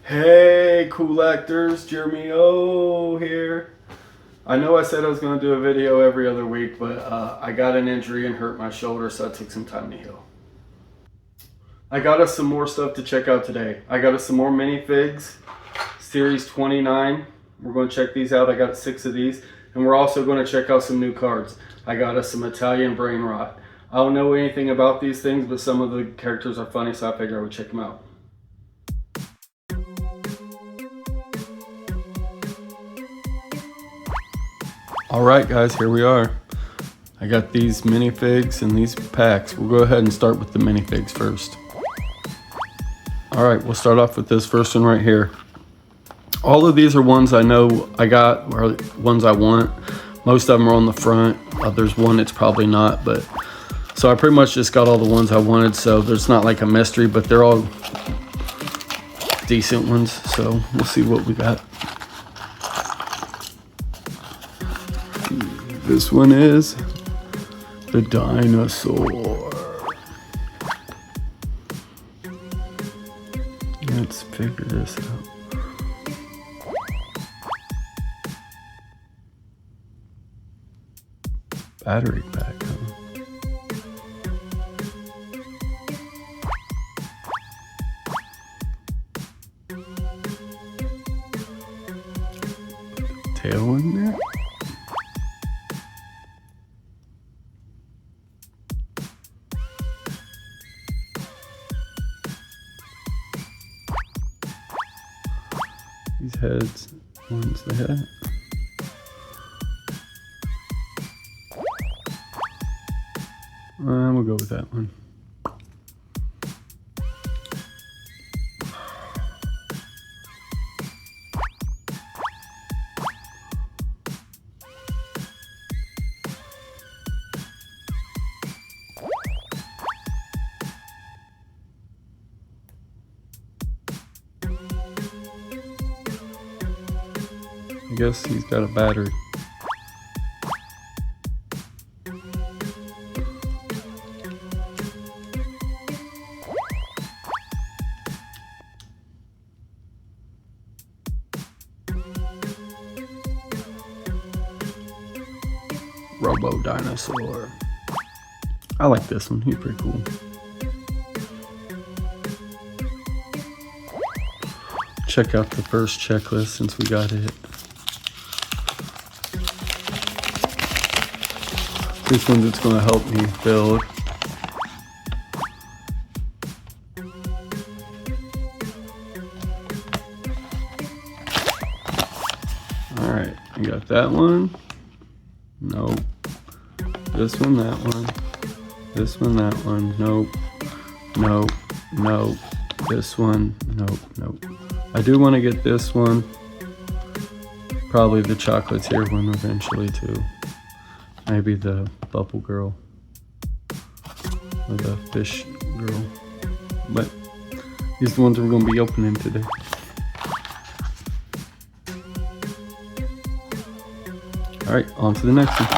Hey, collectors, Jeremy O here. I know I said I was going to do a video every other week, but I got an injury and hurt my shoulder, so it took some time to heal. I got us some more stuff to check out today. I got us some more minifigs, series 29. We're going to check these out. I got 6 of these, and we're also going to check out some new cards. I got us some Italian Brain Rott. I don't know anything about these things, but some of the characters are funny, so I figured I would check them out. Alright guys, here we are. I got these minifigs and these packs. We'll go ahead and start with the minifigs first. Alright, we'll start off with this first one right here. All of these are ones I know I got, or ones I want. Most of them are on the front. There's one it's probably not, but so I pretty much just got all the ones I wanted, so there's not like a mystery, but they're all decent ones, so we'll see what we got. This one is the dinosaur. Let's figure this out. Battery pack, huh? Tail in there? These heads, one's the head. We'll go with that one. I guess he's got a battery. Robo Dinosaur. I like this one, he's pretty cool. Check out the first checklist since we got it. This one's it's going to help me build. Alright, I got that one. Nope. This one, that one. This one, that one. Nope. Nope. Nope. This one. Nope. Nope. I do want to get this one. Probably the chocolatier one eventually too. Maybe the bubble girl. Or the fish girl. But these are the ones we're going to be opening today. Alright, on to the next one.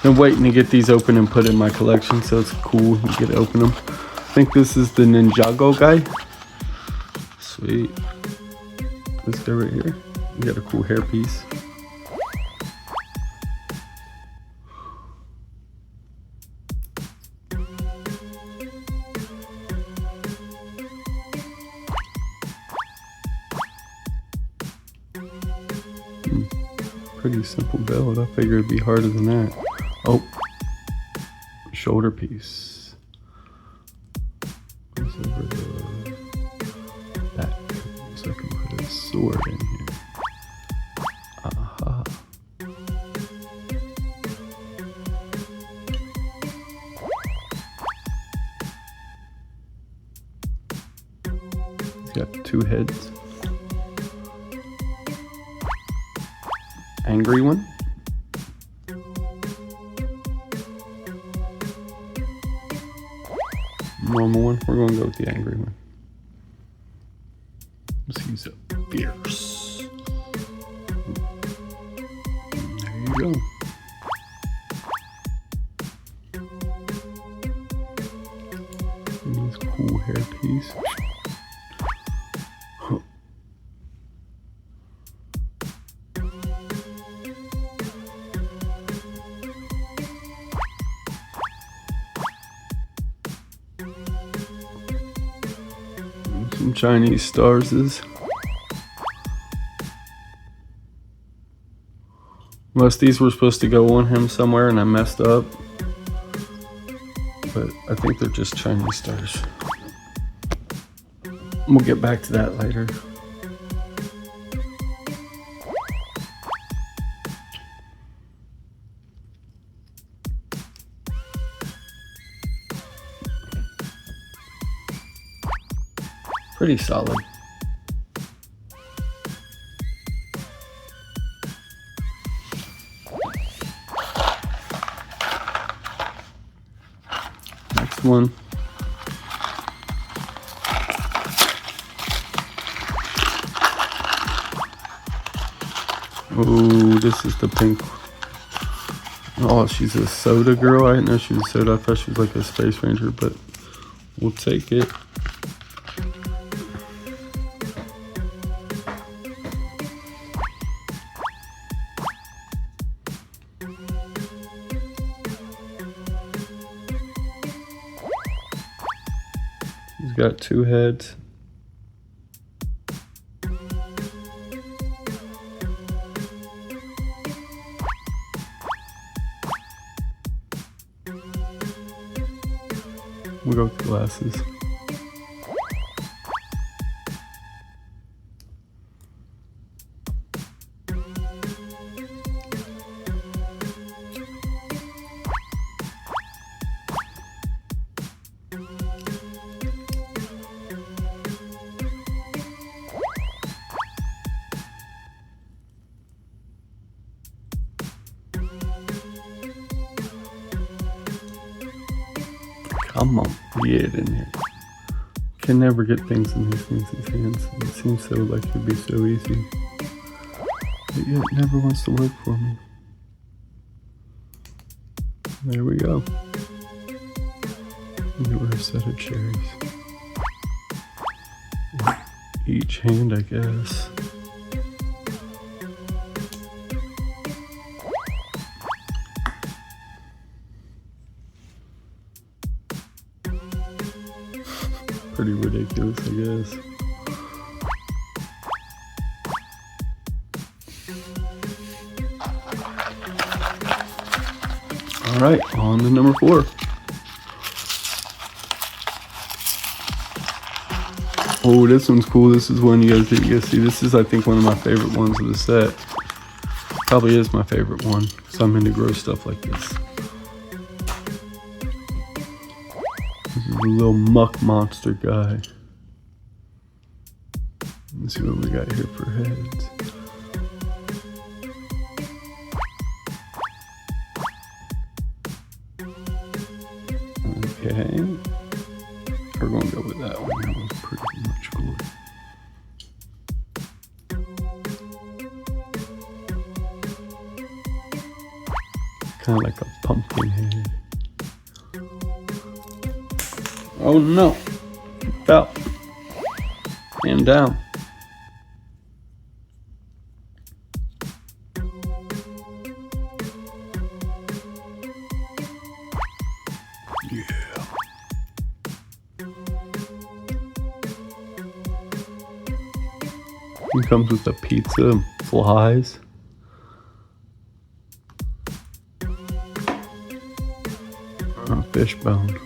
Been waiting to get these open and put in my collection, so it's cool you get to open them. I think this is the Ninjago guy. Sweet. This guy right here. You got a cool hairpiece. Pretty simple build. I figured it'd be harder than that. Oh, shoulder piece. Goes over the back, so I can put a sword in here. Aha. He's got 2 heads. Angry one. Normal one. We're going to go with the angry one. He's a fierce. There you go. hairpiece. Some Chinese starses. Unless these were supposed to go on him somewhere and I messed up. But I think they're just Chinese stars. We'll get back to that later. Pretty solid. Next one. Oh, this is the pink. Oh, she's a soda girl. I didn't know she was a soda. I thought she was like a space ranger, but we'll take it. He's got two heads. We'll go with glasses. Come on, get in here. Can never get things in these things' hands. It seems so like it'd be so easy. But yet it never wants to work for me. There we go. Newer set of cherries. Each hand, I guess. Pretty ridiculous, I guess. All right, on to number 4. Oh, this one's cool. This is one you guys didn't get to see. This is, I think, one of my favorite ones of the set. Probably is my favorite one, because I'm into gross stuff like this. This is a little muck monster guy. Let's see what we got here for heads. Okay. We're going to go with that one. That one's pretty much cool. Kind of like a pumpkin head. Oh no, fell and down. Yeah. It comes with a pizza and flies. A fish bone.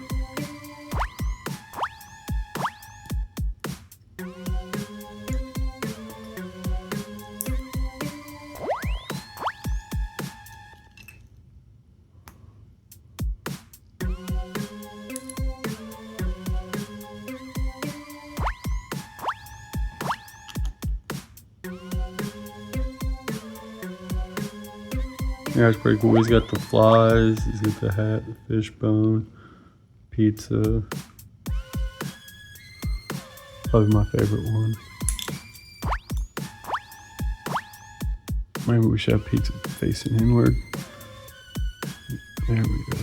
Yeah, it's pretty cool. He's got the flies, he's got the hat, the fish bone, pizza. Probably my favorite one. Maybe we should have pizza facing inward. There we go.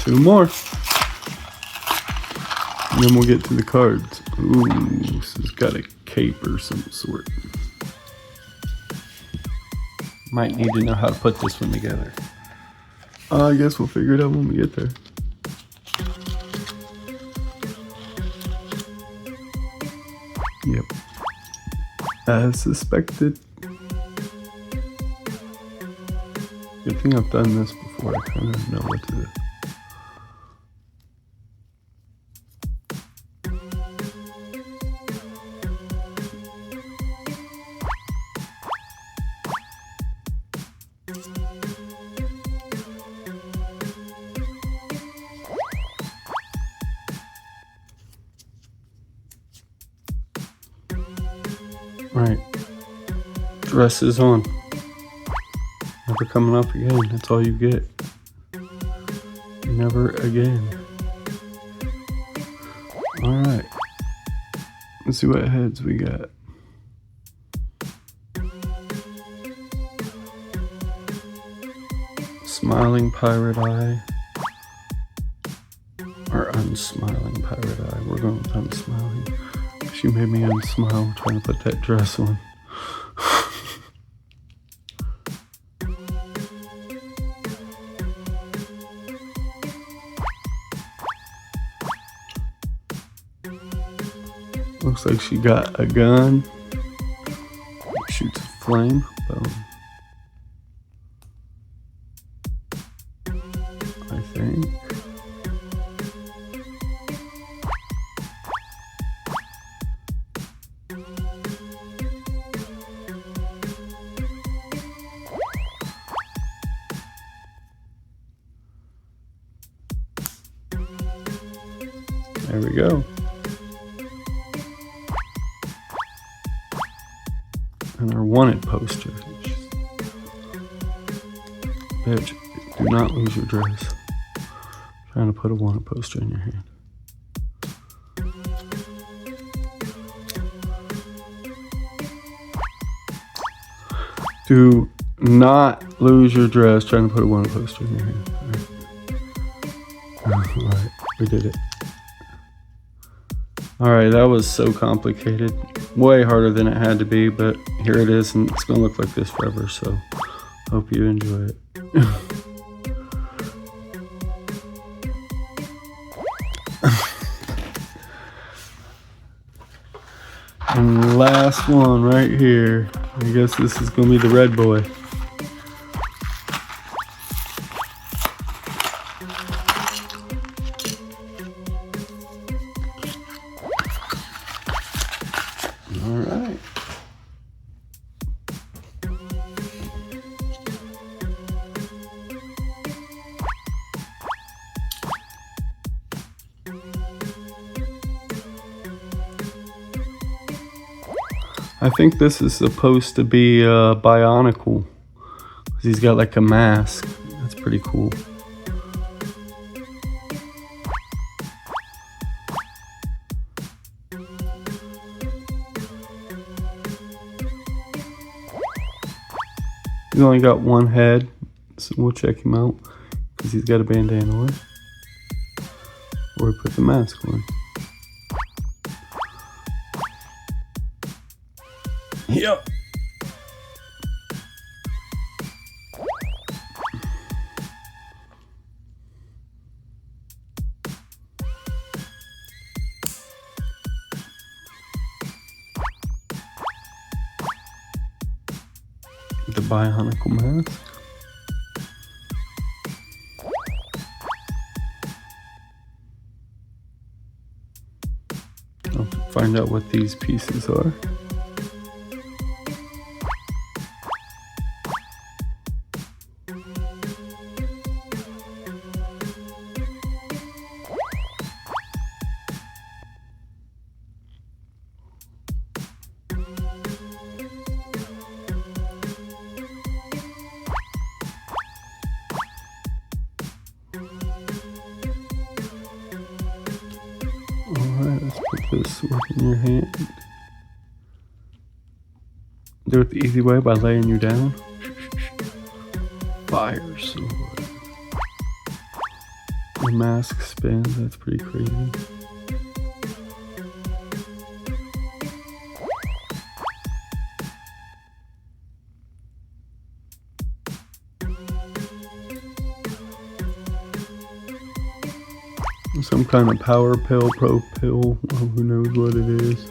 2 more. And then we'll get to the cards. Ooh, this has got a cape or some sort. Might need to know how to put this one together. I guess we'll figure it out when we get there. Yep. As suspected. Good thing I've done this before. I kind of know what to do. Right, dress is on. Never coming off again, that's all you get. Never again. Alright, let's see what heads we got. Smiling pirate eye. Or unsmiling pirate eye. We're going with unsmiling. She made me unsmile trying to put that dress on. Looks like she got a gun. Shoots a flame. Boom. I think. There we go. And our wanted poster. Bitch, do not lose your dress. Trying to put a wanted poster in your hand. Do not lose your dress trying to put a wanted poster in your hand. Alright, we did it. Alright, that was so complicated. Way harder than it had to be, but here it is, and it's going to look like this forever, so hope you enjoy it. And last one right here. I guess this is going to be the red boy. All right. I think this is supposed to be Bionicle, because he's got like a mask. That's pretty cool. He's only got one head, so we'll check him out, because he's got a bandana on. Or we put the mask on. Yep. The Bionicle mask. I'll find out what these pieces are. Alright, let's put this sword in your hand. Do it the easy way by laying you down. Fire sword. The mask spins, that's pretty crazy. Some kind of power pill, pro pill, who knows what it is.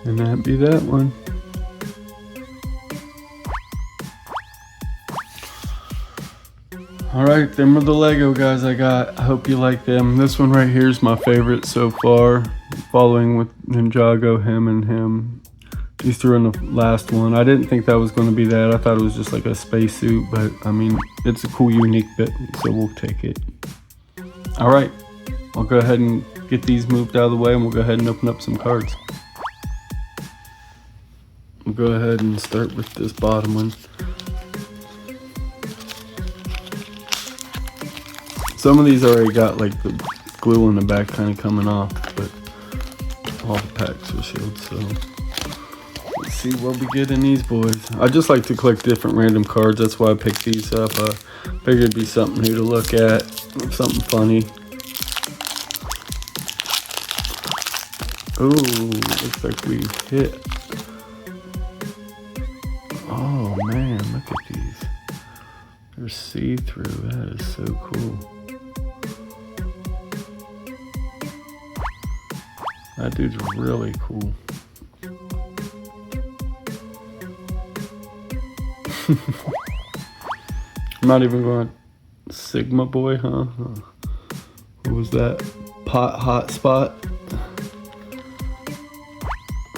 And that'd be that one. Alright, them are the Lego guys I got. I hope you like them. This one right here is my favorite so far. Following with Ninjago, him and him. These threw in the last one. I didn't think that was going to be that. I thought it was just like a spacesuit, but I mean, it's a cool, unique bit, so we'll take it. Alright, I'll go ahead and get these moved out of the way and we'll go ahead and open up some cards. We'll go ahead and start with this bottom one. Some of these already got like the glue in the back kind of coming off, but all the packs are sealed, so let's see what we get in these boys. I just like to collect different random cards, that's why I picked these up. I figured it'd be something new to look at, something funny. Ooh, looks like we hit. Oh man, look at these. They're see-through, that is so cool. That dude's really cool. I'm not even going Sigma Boy, huh? What was that? Pot Hot Spot.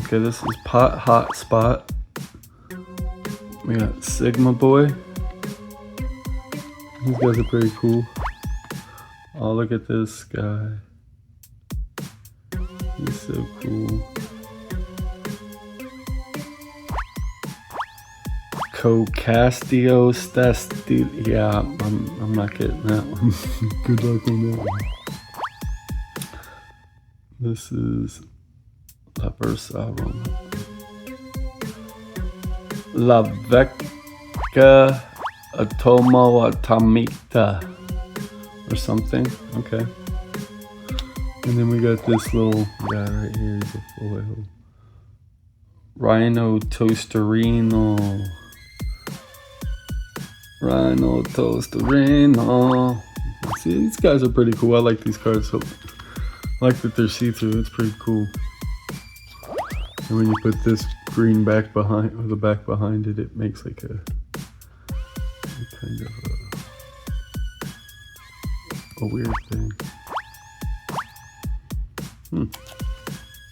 Okay, this is Pot Hot Spot. We got Sigma Boy. These guys are pretty cool. Oh, look at this guy. He's so cool. Cocastio Stasti. Yeah, I'm not getting that one. Good luck on that one. This is La Versarum. La Vecca Atomo Atomita or something. Okay. And then we got this little guy right here. He's a foil. Rhino Toasterino. Rhino Toasterino. See, these guys are pretty cool. I like these cards. So I like that they're see-through. It's pretty cool. And when you put this green back behind, or the back behind it, it makes like a kind of a weird thing.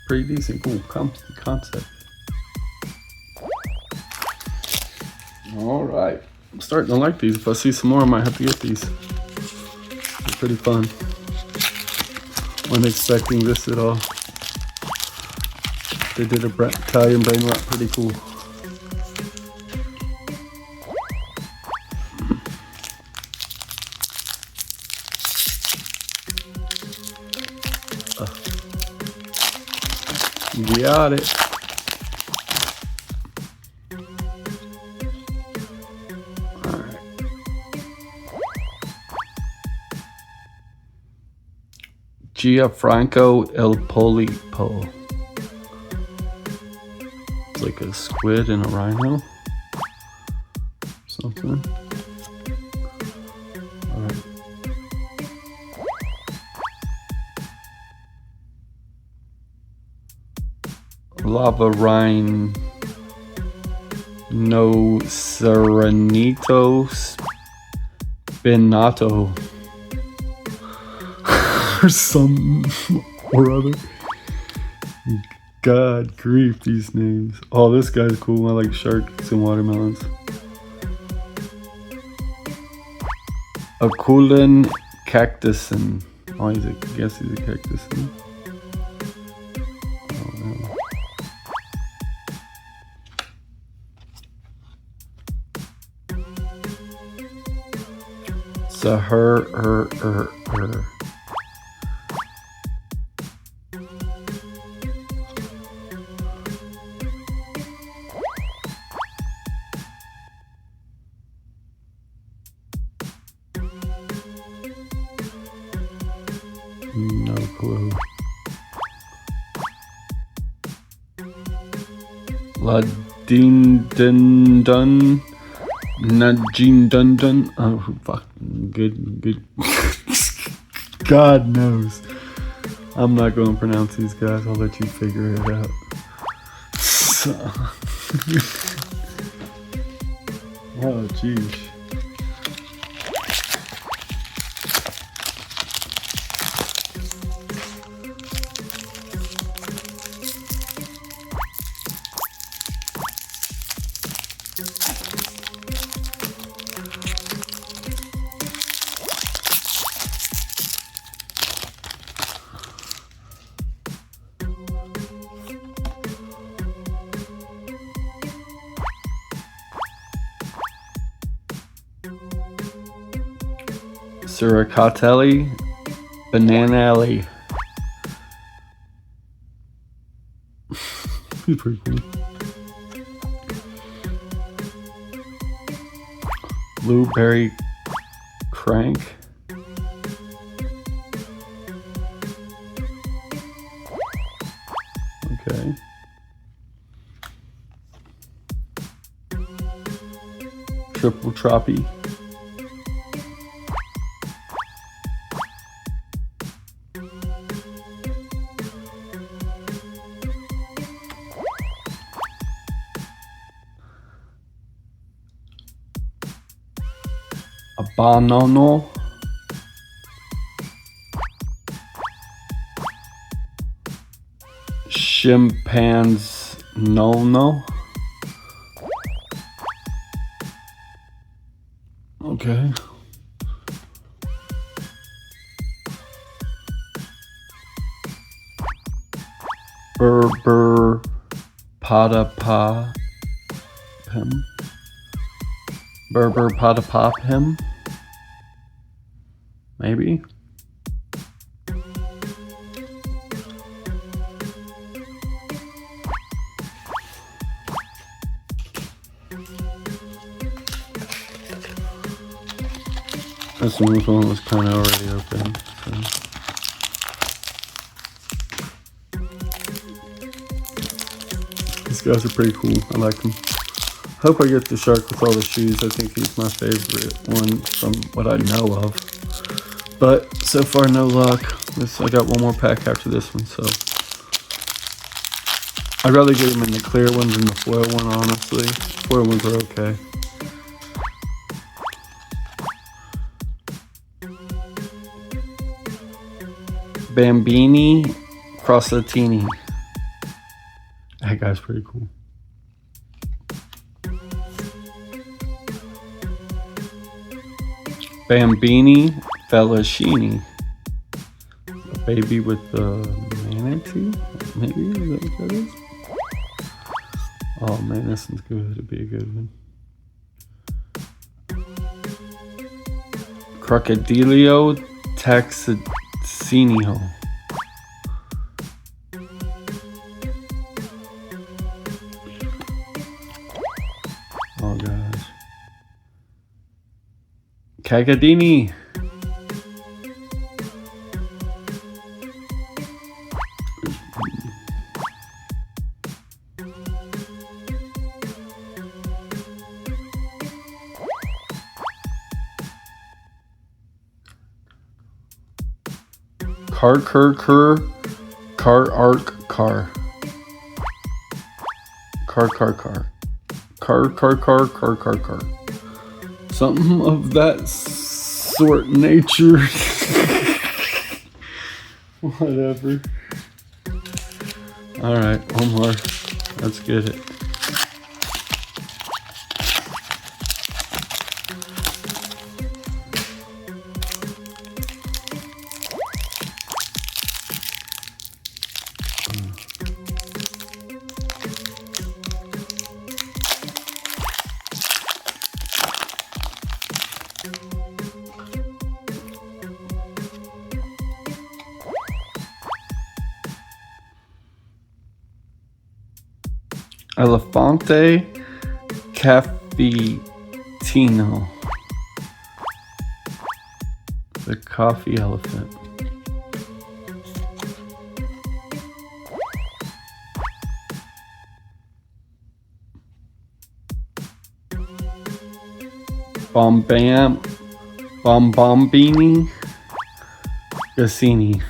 Pretty decent, cool concept. All right, I'm starting to like these. If I see some more, I might have to get these. They're pretty fun. Wasn't expecting this at all. They did a Italian Brain Rott, pretty cool. Got it. All right. Gianfranco El Polipo. It's like a squid and a rhino. Something. All right. Lava Rhine No Serenito Spinato or something or other. God grief, these names. Oh, this guy's cool. I like sharks and watermelons. Aculin Cactusin. Oh, I guess he's a cactusin. Her. No clue. La Ding Dun Dun Najin Dun Dun. Oh, fuck. Good. God knows. I'm not going to pronounce these guys. I'll let you figure it out. So. Oh, jeez. Suricatelli, Bananelli. He's pretty cool. Blueberry Crank. Okay. Triple Troppy. Banano. Chimpanzee. No. Okay. Berber Patapah him. Berber Patapah him. Maybe. This one was kind of already open. So. These guys are pretty cool. I like them. Hope I get the shark with all the shoes. I think he's my favorite one from what I know of. But so far, no luck. I got one more pack after this one, so I'd rather get them in the clear one than the foil one, honestly. Foil ones are okay. Bambini Crossettini. That guy's pretty cool. Bambini Felicini. A baby with the manatee? Maybe? Is that what that is? Oh man, this one's good. It'd be a good one. Crocodilio Taxacinio. Oh gosh. Cagadini. Car. Something of that sort nature. Whatever. Alright, one more. Let's get it. Elefante Cafetino. The coffee elephant. Bombini Gassini.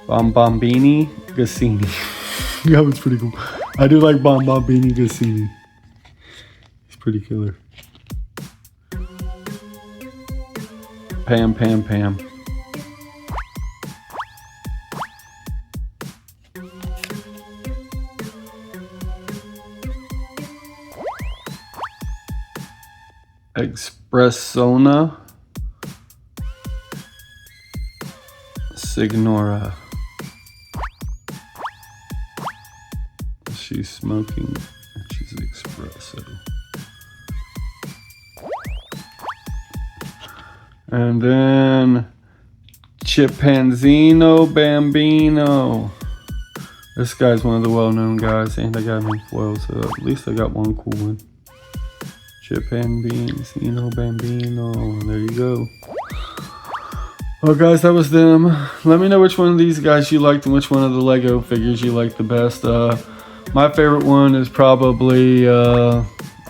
Bombini Gassini. That was pretty cool. I do like Bombini Gassini. He's pretty killer. Pam. Espressona Signora. She's smoking and she's espresso. And then Chimpanzino Bambino. This guy's one of the well-known guys, and I got him in foil, so at least I got one cool one. Chimpanzino Bambino. There you go. Well, guys, that was them. Let me know which one of these guys you liked and which one of the Lego figures you liked the best. My favorite one is probably, I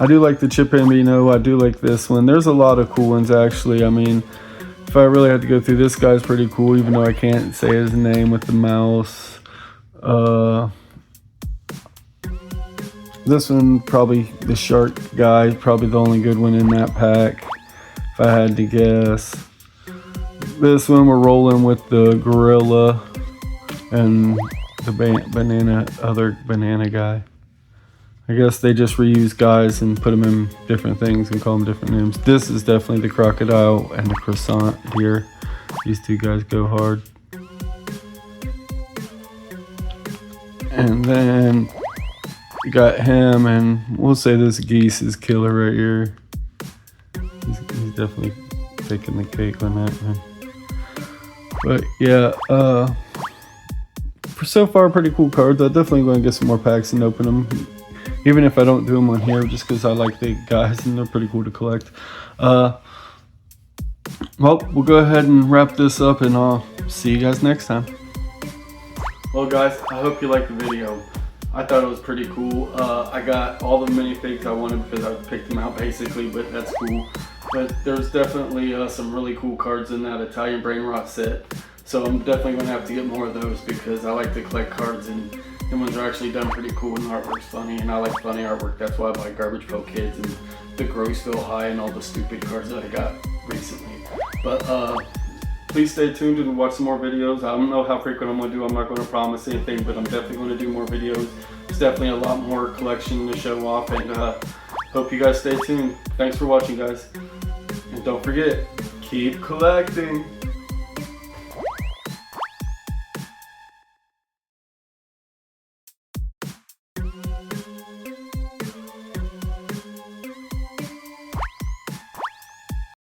do like the Chimpanzino. I do like this one. There's a lot of cool ones, actually. I mean, if I really had to go through, this guy's pretty cool, even though I can't say his name with the mouse. This one, probably the shark guy, probably the only good one in that pack, if I had to guess. This one, we're rolling with the gorilla and the other banana guy. I guess they just reuse guys and put them in different things and call them different names. This is definitely the crocodile and the croissant here. These two guys go hard. And then you got him, and we'll say this geese is killer right here. He's definitely taking the cake on that one. But yeah, for so far, pretty cool cards. I'm definitely going to get some more packs and open them, even if I don't do them on here, just because I like the guys and they're pretty cool to collect. Well, we'll go ahead and wrap this up, and I'll see you guys next time. Well, guys, I hope you liked the video. I thought it was pretty cool. I got all the minifigs I wanted because I picked them out basically, but that's cool. But there's definitely some really cool cards in that Italian Brain Rott set. So I'm definitely going to have to get more of those because I like to collect cards, and the ones are actually done pretty cool and the artwork's funny, and I like funny artwork. That's why I buy Garbage Pail Kids and the Grossville High and all the stupid cards that I got recently. But please stay tuned and watch some more videos. I don't know how frequent I'm going to do. I'm not going to promise anything, but I'm definitely going to do more videos. There's definitely a lot more collection to show off, and hope you guys stay tuned. Thanks for watching, guys. And don't forget, keep collecting.